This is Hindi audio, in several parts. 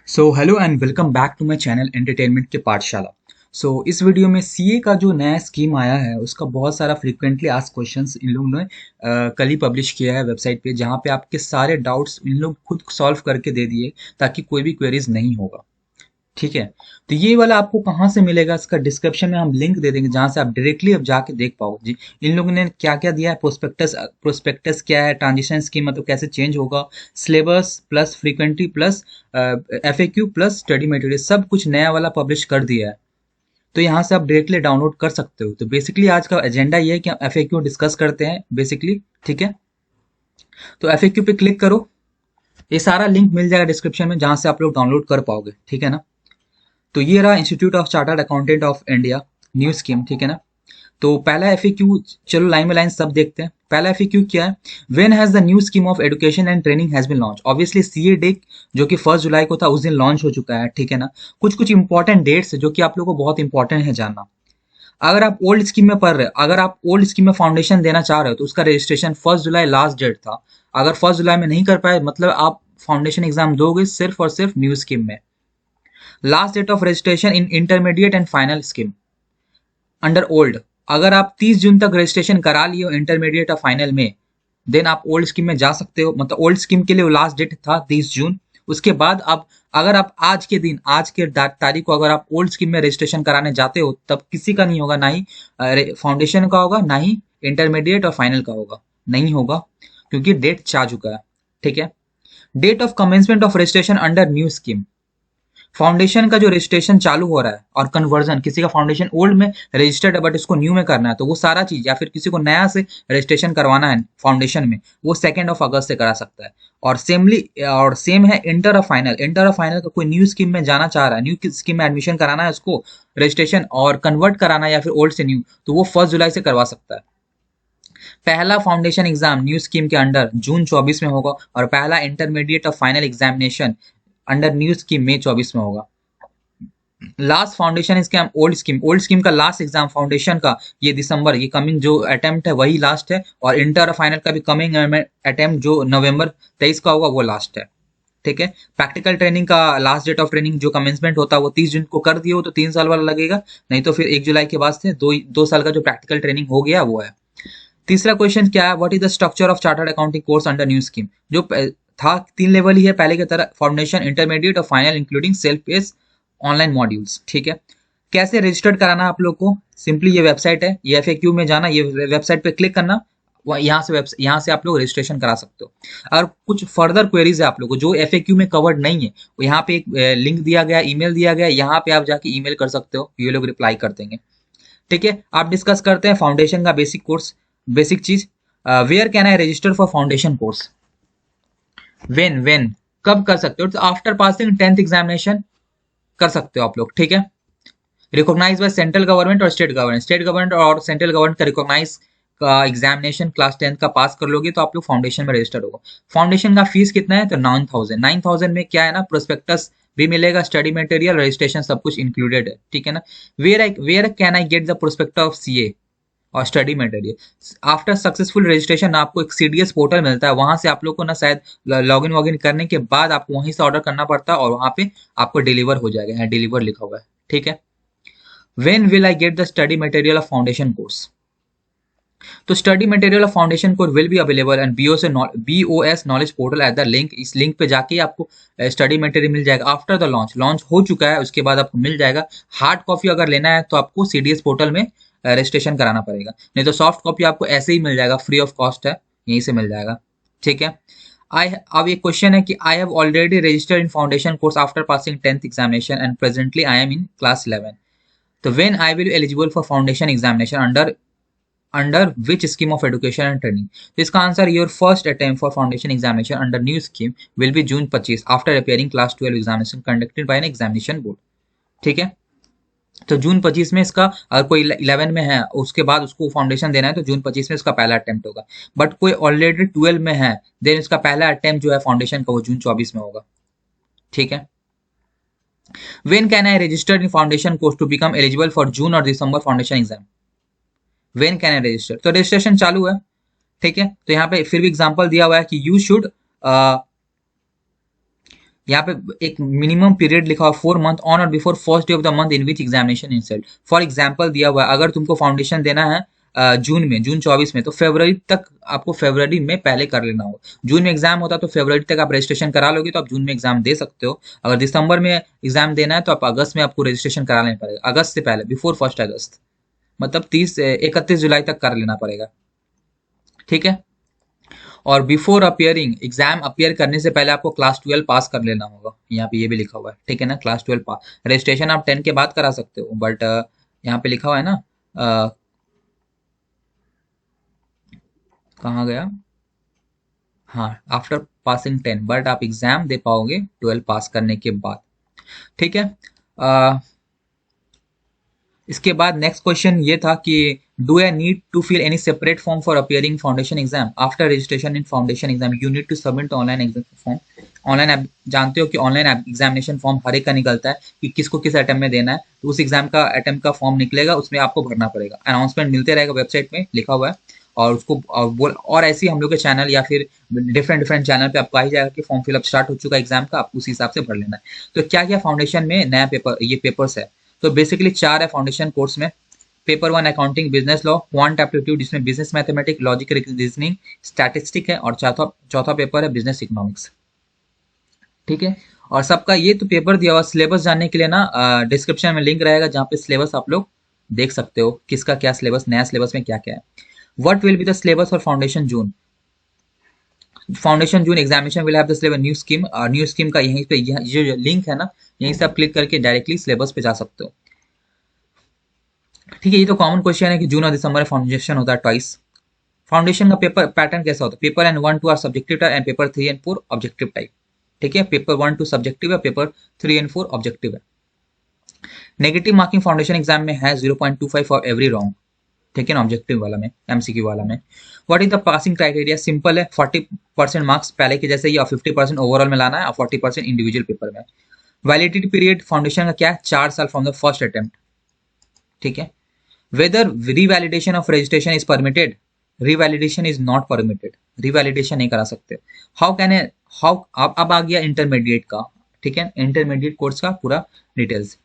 So hello and welcome back to my channel entertainment के पाठशाला। इस वीडियो में सीए का जो नया स्कीम आया है उसका बहुत सारा फ्रीक्वेंटली आस्क्ड क्वेश्चंस इन लोगों ने कल ही पब्लिश किया है वेबसाइट पे, जहाँ पे आपके सारे डाउट्स इन लोग खुद सॉल्व करके दे दिए ताकि कोई भी क्वेरीज नहीं होगा। ठीक है, तो ये वाला आपको कहाँ से मिलेगा, इसका डिस्क्रिप्शन में हम लिंक दे देंगे जहाँ से आप डायरेक्टली अब जाके देख पाओगे जी इन लोगों ने क्या क्या दिया है। प्रोस्पेक्टस प्रोस्पेक्टस क्या है, ट्रांजिशन स्कीम मतलब कैसे चेंज होगा, syllabus plus frequently plus FAQ plus study material, सब कुछ नया वाला पब्लिश कर दिया है। तो यहाँ से आप डायरेक्टली डाउनलोड कर सकते हो। तो बेसिकली आज का एजेंडा ये है कि हम एफएक्यू डिस्कस करते हैं बेसिकली। ठीक है, तो एफएक्यू पे क्लिक करो, ये सारा लिंक मिल जाएगा डिस्क्रिप्शन में जहाँ से आप लोग डाउनलोड कर पाओगे। ठीक है ना, तो ये रहा institute of chartered accountant of India new scheme. ठीक है ना, तो पहला एफएक्यू, चलो लाइन बाय लाइन सब देखते हैं। पहला एफएक्यू क्या है, when has the new scheme of education and training has been launch. Obviously CA day जो कि 1 जुलाई को था उस दिन लॉन्च हो चुका है। ठीक है ना, कुछ कुछ इंपॉर्टेंट डेट्स जो कि आप लोगों को बहुत इंपॉर्टेंट है जानना। अगर आप ओल्ड स्कीम में पढ़ रहे हो, अगर आप ओल्ड स्कीम में फाउंडेशन देना चाह रहे हो तो उसका रजिस्ट्रेशन 1 जुलाई लास्ट डेट था। अगर 1 जुलाई में नहीं कर पाए मतलब आप फाउंडेशन एग्जाम दोगे सिर्फ और सिर्फ न्यू स्कीम में। Last date of registration in intermediate and final scheme under old, अगर आप 30 जून तक रजिस्ट्रेशन करा लिए हो इंटरमीडिएट और फाइनल में, देन आप ओल्ड स्कीम में जा सकते हो। मतलब ओल्ड स्कीम के लिए लास्ट डेट था 30 जून। उसके बाद आप, अगर आप आज के दिन, आज के तारीख को अगर आप ओल्ड स्कीम में रजिस्ट्रेशन कराने जाते हो तब किसी का नहीं होगा, ना ही फाउंडेशन का होगा ना ही इंटरमीडिएट और फाइनल का होगा, नहीं होगा क्योंकि डेट जा चुका है। ठीक है, date of commencement of registration under new scheme, foundation का जो रजिस्ट्रेशन चालू हो रहा है और कन्वर्जन, किसी का फाउंडेशन ओल्ड में रजिस्टर्ड है बट इसको न्यू में करना है तो वो सारा चीज, या फिर किसी को नया से रजिस्ट्रेशन करवाना है फाउंडेशन में, वो 2 अगस्त से करा सकता है। और सेम है इंटर और फाइनल। इंटर और फाइनल का कोई न्यू स्कीम में जाना चाह रहा है, न्यू स्कीम में एडमिशन कराना है उसको, रजिस्ट्रेशन और कन्वर्ट कराना है या फिर ओल्ड से न्यू, तो वो 1 जुलाई से करवा सकता है। पहला फाउंडेशन एग्जाम न्यू स्कीम के अंडर जून 24 में होगा और पहला इंटरमीडिएट और final examination under new scheme मई 24 में होगा। Last foundation scheme old scheme का लास्ट एग्जाम फाउंडेशन का ये दिसंबर, ये कमिंग जो अटेम्प्ट है वही लास्ट है, और इंटर और फाइनल का भी कमिंग अटेम्प्ट जो नवंबर 23 का होगा वो लास्ट है। ठीक है, प्रैक्टिकल ट्रेनिंग का लास्ट डेट ऑफ ट्रेनिंग जो कमेंसमेंट होता है वो 30 जून को कर दिए हो तो 3 साल वाला लगेगा, नहीं तो फिर 1 जुलाई के बाद से दो साल का जो प्रैक्टिकल ट्रेनिंग हो गया वो है। तीसरा क्वेश्चन क्या है, what is the structure of chartered accounting course under new scheme. जो था 3 लेवल ही है पहले की तरह, फाउंडेशन, इंटरमीडिएट और final including self pace online modules. ठीक है, कैसे रजिस्टर्ड कराना आप लोग को, सिंपली ये वेबसाइट है, ये एफएक्यू में जाना, ये वेबसाइट पे क्लिक करना, यहाँ से आप लोग रजिस्ट्रेशन करा सकते हो। अगर कुछ फर्दर क्वेरीज है आप लोग को जो एफएक्यू में कवर्ड नहीं है, यहाँ पे एक लिंक दिया गया, ईमेल दिया गया, यहाँ पे आप जाके ईमेल कर सकते हो, ये लोग रिप्लाई कर देंगे। ठीक है, आप डिस्कस करते हैं फाउंडेशन का बेसिक कोर्स, बेसिक चीज। Where can I register for foundation course, when कब कर सकते हो, तो आफ्टर पासिंग 10th एग्जामिनेशन कर सकते हो आप लोग। ठीक है, रिकॉग्नाइज बाय सेंट्रल गवर्नमेंट और स्टेट गवर्नमेंट और सेंट्रल गवर्नमेंट का रिकॉग्नाइज का एग्जामिनेशन क्लास 10th का पास कर लोगे तो आप लोग फाउंडेशन में रजिस्टर होगा। फाउंडेशन का फीस कितना है, तो 9,000 में क्या है ना, प्रोस्पेक्टस भी मिलेगा, स्टडी मटेरियल, रजिस्ट्रेशन सब कुछ इंक्लूडेड है। ठीक है ना, where can I get the prospect of CA और study material. After successful registration आपको एक सीडीएस पोर्टल मिलता है, वहां से आप लोग को ना शायद लॉगिन वॉगिन करने के बाद आपको वहीं से ऑर्डर करना पड़ता है और वहां पे आपको डिलीवर हो जाएगा, यहाँ डिलीवर लिखा हुआ है। ठीक है, when will I get the study material of foundation course, तो study material of foundation course will be available and BOS knowledge portal at the link. इस लिंक पे जाके आपको स्टडी मटेरियल मिल जाएगा। आफ्टर द लॉन्च हो चुका है, उसके बाद आपको मिल जाएगा। हार्ड कॉपी अगर लेना है तो आपको सीडीएस पोर्टल में रजिस्ट्रेशन कराना पड़ेगा, नहीं तो सॉफ्ट कॉपी आपको ऐसे ही मिल जाएगा, फ्री ऑफ कॉस्ट है, यहीं से मिल जाएगा। ठीक है, अब एक क्वेश्चन है कि I have already registered in foundation course after passing 10th examination and presently I am in class 11, तो when I will be eligible for foundation examination under which scheme of education and training, तो इसका answer, your first attempt for foundation examination under new scheme will be June 25 after appearing class 12 examination conducted by an examination board। ठीक है, तो जून 25 में इसका, अगर कोई 11 में है उसके बाद उसको फाउंडेशन देना है तो जून 25 में इसका पहला अटेम्प्ट होगा। बट कोई ऑलरेडी 12 में है देन इसका पहला अटेम्प्ट जो है फाउंडेशन का वो जून 24 में होगा। ठीक है, when can I register in foundation course to become eligible for June or December foundation exam, when can I register, तो रजिस्ट्रेशन चालू है। ठीक है, तो यहाँ पे फिर भी एग्जांपल दिया हुआ है कि यू शुड यहाँ पे एक मिनिमम पीरियड लिखा हुआ 4 मंथ ऑन और before first day of the month in which examination is held. For example दिया हुआ है, अगर तुमको फाउंडेशन देना है जून में, जून 24 में, तो फरवरी तक आपको फरवरी में पहले कर लेना होगा। जून में एग्जाम होता है तो फरवरी तक आप रजिस्ट्रेशन करा लोगे तो आप जून में एग्जाम दे सकते हो। अगर दिसंबर में एग्जाम देना है तो आप अगस्त में आपको रजिस्ट्रेशन करा लेना पड़ेगा, अगस्त से पहले, बिफोर 1 अगस्त, मतलब 31 जुलाई तक कर लेना पड़ेगा। ठीक है। और बिफोर अपियरिंग, एग्जाम अपियर करने से पहले आपको क्लास 12 पास कर लेना होगा। यहाँ पे ये भी लिखा हुआ है, ठीक है ना, क्लास 12 पास। रजिस्ट्रेशन आप 10 के बाद करा सकते हो, बट यहाँ पे लिखा हुआ है ना, कहाँ गया, हाँ, आफ्टर पासिंग 10, बट आप एग्जाम दे पाओगे 12 पास करने के बाद। ठीक है। इसके बाद नेक्स्ट क्वेश्चन ये था कि do I need to fill any separate form for appearing foundation exam after registration in foundation exam, you need to submit online exam form. Online आप जानते हो कि ऑनलाइन एग्जामिनेशन फॉर्म हर एक का निकलता है कि किसको किस अटेम्प्ट में देना है, तो उस एग्जाम का अटेम्प्ट का फॉर्म निकलेगा, उसमें आपको भरना पड़ेगा। अनाउंसमेंट मिलते रहेगा, वेबसाइट में लिखा हुआ है, और उसको और ऐसे ही हम लोग के चैनल या फिर डिफरेंट डिफरेंट चैनल पे आपको आ ही जाएगा कि फॉर्म फिलअप स्टार्ट हो चुका है एग्जाम का, आप उस हिसाब से भर लेना है। तो क्या क्या फाउंडेशन में नया पेपर, ये पेपर्स है, तो बेसिकली 4 है फाउंडेशन कोर्स में। Paper 1 accounting business law, quant aptitude, जिसमें business mathematics, logic reasoning, statistic है, और चौथा चौथा पेपर है बिजनेस इकोनॉमिक्स। ठीक है। और सबका ये तो पेपर दिया हुआ, सिलेबस जानने के लिए ना डिस्क्रिप्शन में लिंक रहेगा जहाँ पे सिलेबस आप लोग देख सकते हो किसका क्या सिलेबस, नया सिलेबस में क्या क्या है। What will be the syllabus for foundation June? Foundation June examination will have the syllabus new scheme, new scheme का यहीं पे ये जो लिंक है ना, यहीं से आप क्लिक करके डायरेक्टली सिलेबस पे जा सकते हो। ठीक है। ये तो कॉमन क्वेश्चन है कि जून और दिसंबर में फाउंडेशन होता है ट्वाइस। फाउंडेशन का पेपर पैटर्न कैसा होता है? Paper and 1 2 are subjective type and paper 3 and 4 objective type. ठीक है। पेपर 1 2 सब्जेक्टिव है, पेपर 3 एंड 4 ऑब्जेक्टिव है। नेगेटिव मार्किंग फाउंडेशन एग्जाम में है 0.25 फॉर एवरी रॉन्ग। ठीक है ना, ऑब्जेक्टिव वाला में, एमसीक्यू वाला में। What is the passing criteria? Simple है, 40% मार्क्स पहले के जैसे ही, और 50% ओवरऑल में लाना है, और 40% इंडिविजुअल पेपर में। वैलिडिटी पीरियड फाउंडेशन का क्या है? 4 साल फ्रॉम द फर्स्ट अटेम्प्ट। ठीक है। Whether revalidation of registration is permitted? Revalidation is not permitted, revalidation नहीं करा सकते। हाउ कैन ए, हाउ, अब आ गया इंटरमीडिएट का। ठीक है, इंटरमीडिएट कोर्स का पूरा डिटेल्स।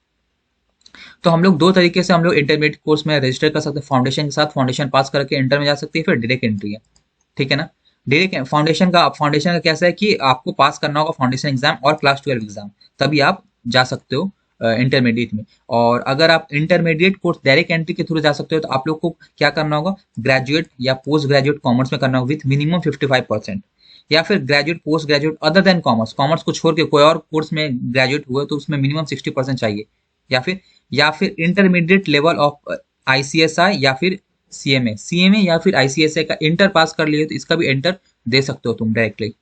तो हम लोग दो तरीके से हम लोग इंटरमीडिएट कोर्स में रजिस्टर कर सकते हैं, फाउंडेशन के साथ, फाउंडेशन पास करके इंटर में जा सकते हैं, फिर डायरेक्ट एंट्री है। ठीक है ना। डायरेक्ट फाउंडेशन का कैसा है कि आपको पास करना होगा फाउंडेशन एग्जाम और क्लास 12 एग्जाम, तभी आप जा सकते हो इंटरमीडिएट में। और अगर आप इंटरमीडिएट कोर्स डायरेक्ट एंट्री के थ्रू जा सकते हो तो आप लोग को क्या करना होगा? ग्रेजुएट या पोस्ट ग्रेजुएट कॉमर्स में करना होगा विथ मिनिमम 55%, या फिर graduate post graduate other than commerce, commerce को छोड़ के कोई और कोर्स में ग्रेजुएट हुए तो उसमें मिनिमम 60% चाहिए। या फिर इंटरमीडिएट लेवल ऑफ आईसीएसआई या फिर सीएमए या फिर आईसीएसआई का इंटर पास कर लिए तो इसका भी इंटर दे सकते हो तुम directly.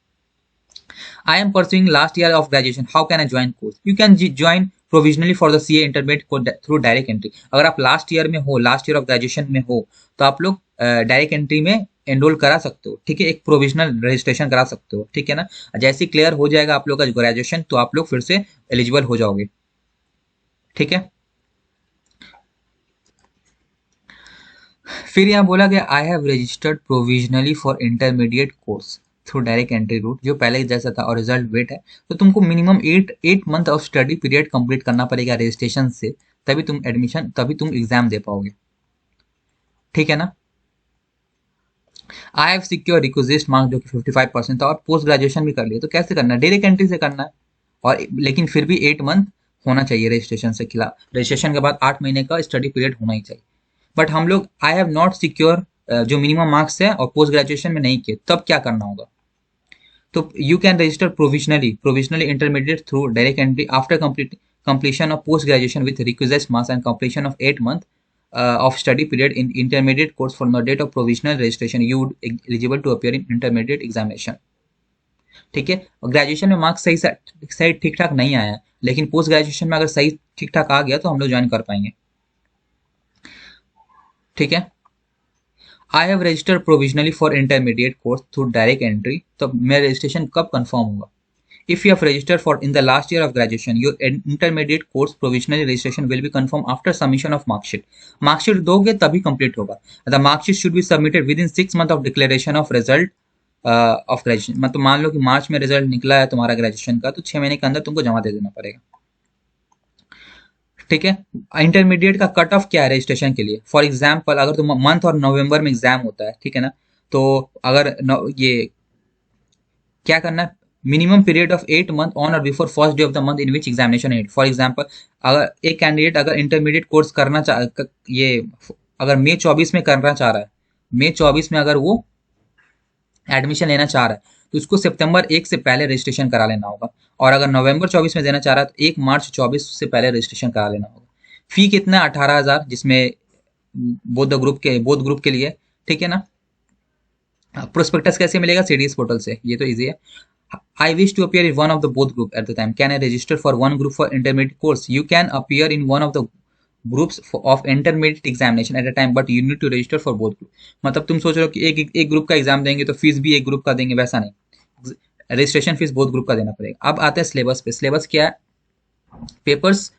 I am pursuing last year of graduation, how can I join course? You can join provisionally for the CA intermediate through direct entry. अगर आप लास्ट ईयर में हो, लास्ट ईयर ऑफ ग्रेजुएशन में हो, तो आप लोग डायरेक्ट एंट्री में एनरोल करा सकते हो। ठीक है, एक प्रोविजनल रजिस्ट्रेशन करा सकते हो। ठीक है ना। जैसे ही क्लियर हो जाएगा आप लोग का ग्रेजुएशन तो आप लोग फिर से एलिजिबल हो जाओगे। ठीक है। फिर यहाँ बोला गया I have registered provisionally for intermediate course through direct entry route, जो पहले जैसा था, और रिजल्ट वेट है। तो तुमको minimum 8 month of study period complete करना पड़ेगा रजिस्ट्रेशन से, तभी तुम एग्जाम दे पाओगे। ठीक है ना। I have secure requisite marks, जो कि 55% था, और पोस्ट ग्रेजुएशन भी कर लिया। तो कैसे करना है? डायरेक्ट एंट्री से करना है, और लेकिन फिर भी 8 मंथ होना चाहिए रजिस्ट्रेशन से खिलाफ। रजिस्ट्रेशन के बाद 8 महीने का स्टडी पीरियड होना ही चाहिए। बट हम लोग आई हैव नॉट सिक्योर जो मिनिमम मार्क्स है और पोस्ट ग्रेजुएशन में नहीं किए, तब क्या करना होगा? तो you can register provisionally intermediate through direct entry after completion of post graduation with requisite marks and completion of 8 month of study period in intermediate course from the date of provisional registration you would eligible to appear in intermediate examination। ठीक है। ग्रेजुएशन में मार्क्स सही ठीक ठाक नहीं आया, लेकिन पोस्ट ग्रेजुएशन में अगर सही ठीक ठाक आ गया तो हम लोग ज्वाइन कर पाएंगे। ठीक है। आई have registered provisionally for intermediate course through direct entry, तो मेरा रजिस्ट्रेशन कब कंफर्म होगा? If you have registered for in the last year of graduation, your intermediate course provisional registration will be confirmed after submission of mark sheet. Mark sheet दोगे तभी complete होगा। The mark sheet should be submitted within 6 months of declaration of result of graduation. मतलब मान लो कि मार्च में रिजल्ट निकला है तुम्हारा ग्रेजुएशन का, तो 6 महीने के अंदर तुमको जमा दे देना पड़ेगा। ठीक है। इंटरमीडिएट का कट ऑफ क्या है रजिस्ट्रेशन के लिए? फॉर एग्जाम्पल अगर तुम मंथ और नवंबर में एग्जाम होता है, ठीक है ना, तो अगर ये क्या करना है, minimum period of 8 month on और before first day of the month in which examination at. For example अगर एक कैंडिडेट अगर इंटरमीडिएट कोर्स करना चाह ये अगर मई 24 में करना चाह रहा है, मई 24 में अगर वो एडमिशन लेना चाह रहा है, तो उसको सितंबर 1 से पहले रजिस्ट्रेशन करा लेना होगा। और अगर नवंबर 24 में देना चाह रहा है, तो 1 मार्च 24 से पहले रजिस्ट्रेशन करा लेना होगा। फी कितना? 18,000, जिसमें बोथ ग्रुप के लिए। ठीक है ना। प्रोस्पेक्टस कैसे मिलेगा? सीडीएस पोर्टल से, ये तो इजी है। I wish to appear in one of the both group at the time. Can I register for one group for intermediate course? You can appear in one of the groups of intermediate examination at a time, but you need to register for both group. मतलब तुम सोच रहे हो कि एक ग्रुप का एग्जाम देंगे तो फीस भी एक ग्रुप का देंगे, वैसा नहीं। रजिस्ट्रेशन फीस बोथ ग्रुप का देना पड़ेगा। अब आते हैं सिलेबस पे। सिलेबस क्या है? पेपर्स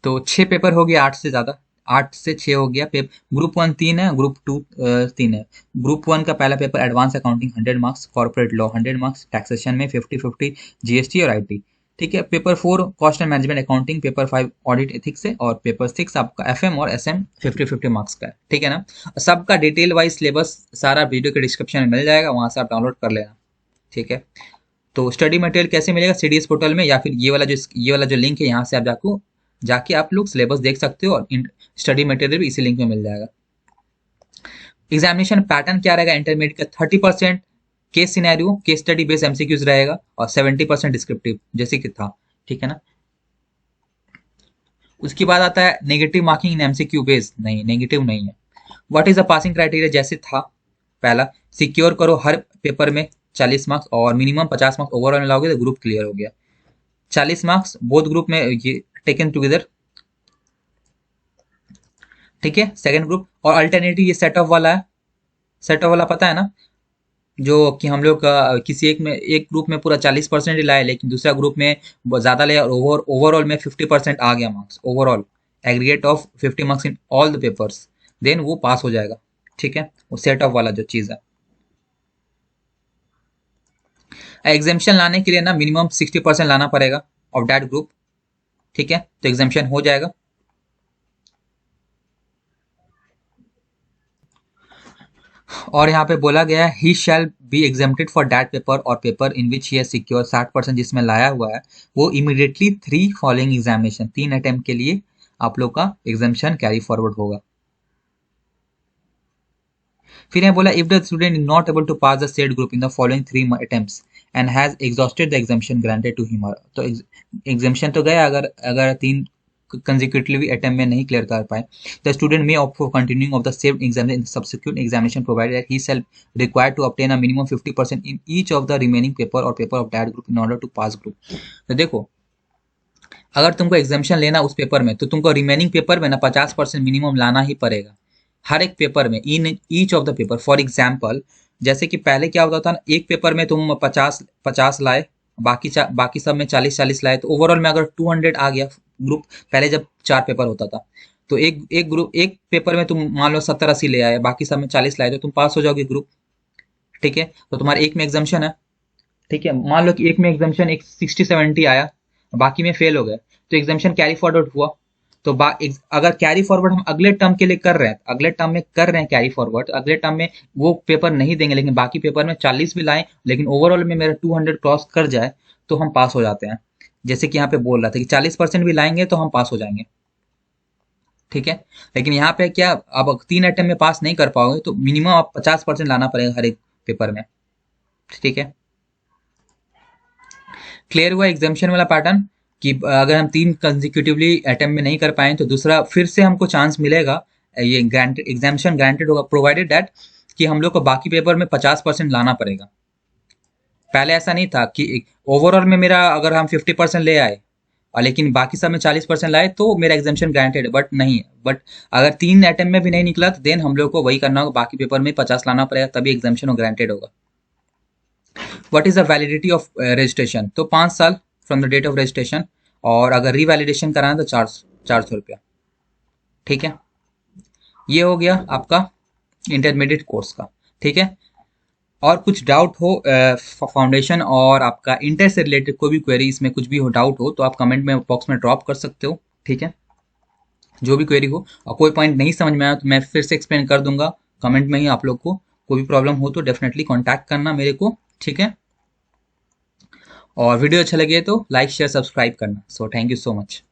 तो 6 पेपर हो गया, 8 से ज़्यादा, 8 से 6 हो गया। ग्रुप 1 3 है, ग्रुप 2 3 है। ग्रुप 1 का पहला paper advance accounting 100 marks, corporate law 100 marks, taxation में 50-50, जीएसटी और आईटी। ठीक है। Paper 4 cost and management accounting, paper 5 audit ethics है, और पेपर 6 आपका एफएम और एसएम 50-50 मार्क्स का है। ठीक है ना। सबका डिटेल वाइज सिलेबस सारा वीडियो के डिस्क्रिप्शन में मिल जाएगा, वहां से आप डाउनलोड कर लेना। ठीक है। तो स्टडी मटेरियल कैसे मिलेगा? सीडीएस पोर्टल में, या फिर ये वाला जो लिंक है, यहाँ से आप जाके आप लोग सिलेबस देख सकते हो, और स्टडी मटेरियल भी इसी लिंक में मिल जाएगा। एग्जामिनेशन पैटर्न क्या रहेगा इंटरमीडिएट का? 30% case scenario, case study based MCQs रहेगा, और 70% डिस्क्रिप्टिव, जैसे कि था। ठीक है ना। उसके बाद आता है नेगेटिव मार्किंग इन एमसीक्यू बेस्ड। नहीं, नेगेटिव नहीं है। What is the passing criteria? जैसे था पहला, सिक्योर करो हर पेपर में 40 मार्क्स, और मिनिमम 50 मार्क्स ओवरऑल में लाओगे तो ग्रुप क्लियर हो गया। 40 मार्क्स बोथ ग्रुप में ये टेकन टुगेदर। ठीक है। सेकंड ग्रुप, और अल्टरनेटिव ये सेट ऑफ वाला है। सेट ऑफ वाला पता है ना, जो कि हम लोग किसी एक ग्रुप में पूरा 40% ही लाए, लेकिन दूसरा ग्रुप में ज्यादा ले, और ओवरऑल में 50% आ गया marks, overall aggregate of 50 marks in all the papers, then वो पास हो जाएगा। ठीक है। वो सेट ऑफ वाला जो चीज है। एग्जामेशन लाने के लिए ना मिनिमम 60% लाना पड़ेगा ऑफ दैट ग्रुप। ठीक है। तो एग्जामेशन हो जाएगा। और यहाँ पे बोला गया है he shall be exempted for that paper और paper in which he secure 60% जिसमें लाया हुआ है, वो इमीडिएटली 3 फॉलोइंग एग्जामिनेशन, 3 अटेम्प्ट के लिए आप लोग का एग्जामिनेशन कैरी फॉरवर्ड होगा। फिर यहाँ बोला if the student is not able to pass the said group in the following 3 attempts and has exhausted the examination granted to him. तो एग्जामिनेशन तो गया, अगर अगर 3 consecutively attempt में नहीं क्लियर कर पाए, the student may opt for continuing of the same exam in subsequent examination provided that he shall required to obtain a minimum 50% in each of the remaining paper or paper of that group in order to pass group। तो देखो, अगर तुमको एग्जामिनेशन लेना उस पेपर में, तो तुमको रिमेनिंग पेपर में ना 50% मिनिमम लाना ही पड़ेगा हर एक पेपर में, in each of the paper. For example जैसे कि पहले क्या होता था ना, एक पेपर में तुम 50 लाए, बाकी सब में 40 लाए, तो ओवरऑल में अगर 200 आ गया ग्रुप, पहले जब 4 पेपर होता था, तो एक पेपर में तुम मान लो 70-80 ले आए, बाकी सब में 40 लाए, तो तुम पास हो जाओगे ग्रुप। ठीक है। तो तुम्हारे एक में एग्जाम्शन है। ठीक है। मान लो कि एक में एग्जाम्शन एक 60-70 आया, बाकी में फेल हो गए, तो एग्जाम्शन कैरी फॉरवर्ड हुआ। तो अगर कैरी फॉरवर्ड हम अगले टर्म के लिए कर रहे हैं, अगले टर्म में कर रहे हैं कैरी फॉरवर्ड, अगले टर्म में वो पेपर नहीं देंगे, लेकिन बाकी पेपर में 40 भी लाएं, लेकिन ओवरऑल में मेरा 200 क्रॉस कर जाए, तो हम पास हो जाते हैं। जैसे कि यहाँ पे बोल रहा था कि 40% भी लाएंगे तो हम पास हो जाएंगे। ठीक है। लेकिन यहाँ पे क्या, अब 3 अटेम्प्ट में पास नहीं कर पाओगे, तो मिनिमम आप 50% लाना पड़ेगा हर एक पेपर में। ठीक है। क्लियर हुआ एग्जामिनेशन वाला पैटर्न, कि अगर हम 3 कंसेक्यूटिवली अटेम्प्ट में नहीं कर पाए, तो दूसरा फिर से हमको चांस मिलेगा, ये ग्रांटेड एग्जामिनेशन ग्रांटेड होगा, प्रोवाइडेड दैट कि हम लोग को बाकी पेपर में 50% लाना पड़ेगा। पहले ऐसा नहीं था कि ओवरऑल में मेरा अगर हम 50% ले आए, और लेकिन बाकी सब में 40% लाए, तो मेरा एग्जामिनेशन ग्रांटेड है, बट नहीं है। बट अगर 3 अटेम्प्ट में भी नहीं निकला, तो देन हम लोग को वही करना होगा, बाकी पेपर में 50 लाना पड़ेगा, तभी एग्जामिनेशन ग्रांटेड होगा। What is the validity of registration? तो 5 साल from the date of registration, और अगर रीवैलिडेशन कराना तो 400 रुपया। ठीक है। ये हो गया आपका इंटरमीडिएट कोर्स का। ठीक है। और कुछ डाउट हो फाउंडेशन और आपका इंटर से रिलेटेड कोई भी क्वेरी, इसमें कुछ भी हो डाउट हो तो आप कमेंट में बॉक्स में ड्रॉप कर सकते हो, ठीक है। जो भी क्वेरी हो और कोई पॉइंट नहीं समझ में आया तो मैं फिर से एक्सप्लेन कर दूंगा कमेंट में ही। आप लोग को कोई भी प्रॉब्लम हो तो डेफिनेटली कॉन्टैक्ट करना मेरे को, ठीक है। और वीडियो अच्छा लगे तो लाइक शेयर सब्सक्राइब करना। So thank you so much.